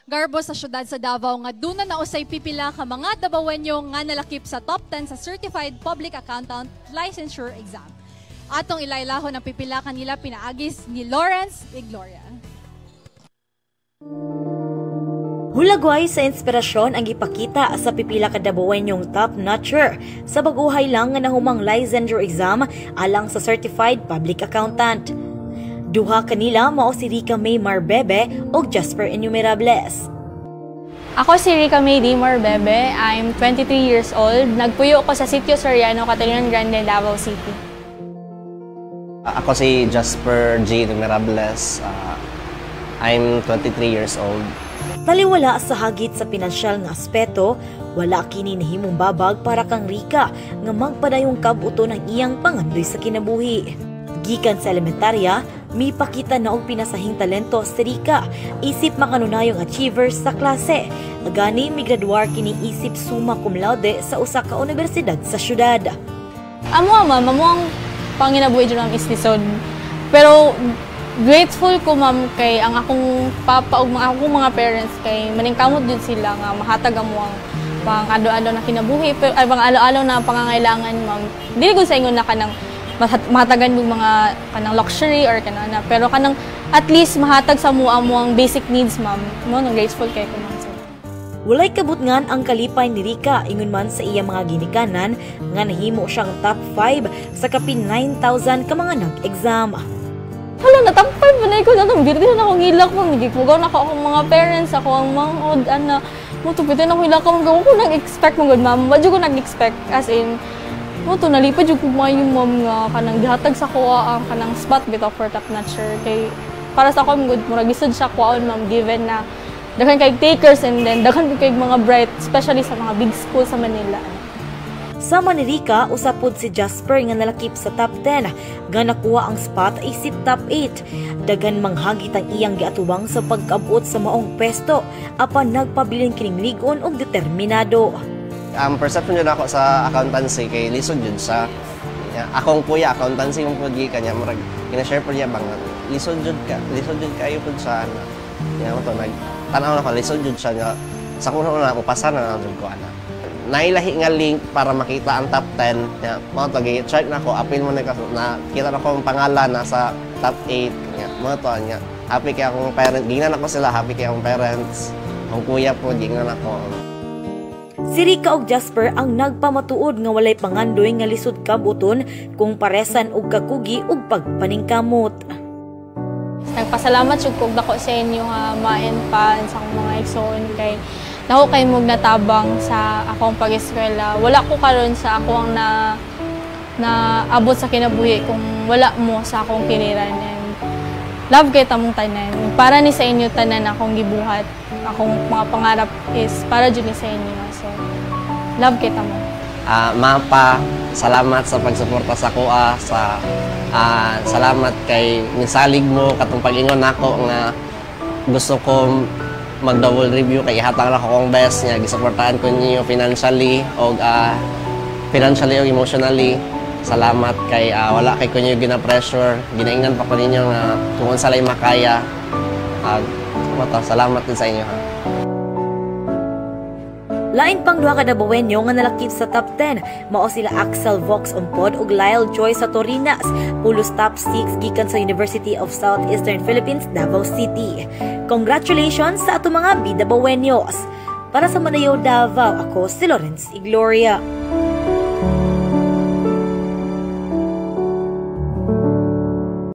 Garbo sa syudad sa Davao nga duna na usay pipila ka mga Davaoenyo nga nalakip sa top 10 sa Certified Public Accountant Licensure Exam. Atong ilaylahon ang pipila kanila pinaagis ni Lawrence Igloria. Hulagway sa inspirasyon ang ipakita sa pipila ka Davaoenyong top-notcher sa baguhay lang nga nahumang licensure exam alang sa Certified Public Accountant. Duha kanila mao si Rica May Marbebe o Jasper Enumerables. Ako si Rica May D. Marbebe. I'm 23 years old. Nagpuyo ako sa Sitio Soriano, Cataluñan Grande, Davao City. Ako si Jasper J. Enumerables. I'm 23 years old. Taliwala sa hagit sa pinansyal nga aspeto, wala kini nahimong babag para kang Rica nga magpadayong kabuto ng iyang pangandoy sa kinabuhi. Gikan sa elementarya, may pakita na og pinasahing talento si Rica, isip makanunayong achievers sa klase. Agani migraduar kini isip summa cum laude sa usa ka universidad sa syudad. Amo ang panginabuhi dyan ang istisod. Pero grateful ko ma'am kay ang akong papa ug akong mga parents kay maningkamot jud sila nga mahatag amo ang pang ado-ado na kinabuhi pero ay pang alo-alo na pangangailangan ma'am. Dili ko sa ingon na kanang mahatagan yung mga kanang luxury or kanana pero kanang at least mahatag sa mo ang basic needs ma'am. No, nang grateful kay ko ma'am. Walay kabutngan ang kalipay ni Rica ingon man sa iya mga ginikanan nga nahimo siyang top 5 sa kapin 9,000 ka mga nag-exam. Hala, natampay ba na ko na itong birthday na akong hilak mo. Nagikugaw na ako akong mga parents, ako ang mangod, ana. Mutupitin ako hilak ako. Ako nag-expect mo, good ma'am. Wadyo ko nag-expect. As in, muto, nalipad yung kumain yung ma'am nga kanang gihatag sa kuha ang kanang spot bitaw for top notcher. Kay, para sa ako, good, muragisod siya kuhaon ma'am, given na daghan kay takers and then daghan kay mga bright, especially sa mga big school sa Manila. Sama ni Rica, usapod si Jasper nga nalakip sa top 10, nga nakuha ang spot isip top 8. Dagan manghagit ang iyang giatubang sa pagkabot sa maong pwesto, apan nagpabiling kining ligon og determinado. Ang perception yun ako sa accountancy kay lisod yun sa akong kuya, accountancy yung pudgi kanya, marag kinashare po niya bang lisod yun kayo po sa ano. Yan mo to, nagtanaw na ko, lisod yun siya nga, sa kuno na, upasa na lang ko ana. Nailahi nga link para makita ang top 10. Ya, mga to, check na ko, apil mo na kita na ko ang pangalan nasa top 8. Ya, mga to, ya. Happy kaya akong parents, gingnan ako sila, happy kaya akong parents. Ang kuya po, gingnan ako. Si Rica og Jasper ang nagpamatuod nga walay pangandoy nga lisod kabuton kung paresan og kakugi ug pagpaningkamot. Nagpasalamat jud kog dako sa inyo nga maen pa sa akong mga igsoon kay nako kay mong natabang sa akong pag-eskwela. Wala ko karon sa akong na abot sa kinabuhi kung wala mo sa akong kiriran. And love kay tamong tanan. Para ni sa inyo tanan akong gibuhat. Akong mga pangarap is para jud ni sa inyo. So love kay tamong. Mapa, salamat sa pagsuporta sa kuha, salamat kay nisalig mo katong pag-ingon nako nga gusto ko mag-double review kay ihatag na ko kong best niya, gisuportahan ko niyo financially o emotionally. Salamat kay wala kay ko niyo gina-pressure, ginaingnan pa ko ninyo nga kung salay makaya. Salamat din sa inyo ha. Lain pang duha ka Davaoenyo nga nalakip sa top 10, mao sila Axel Vox Ompod ug Lyle Joy sa Torinas, pulos top 6 gikan sa University of Southeastern Philippines, Davao City. Congratulations sa ato mga Davaoenyos. Para sa Manayaw Davao, ako si Lawrence Igloria.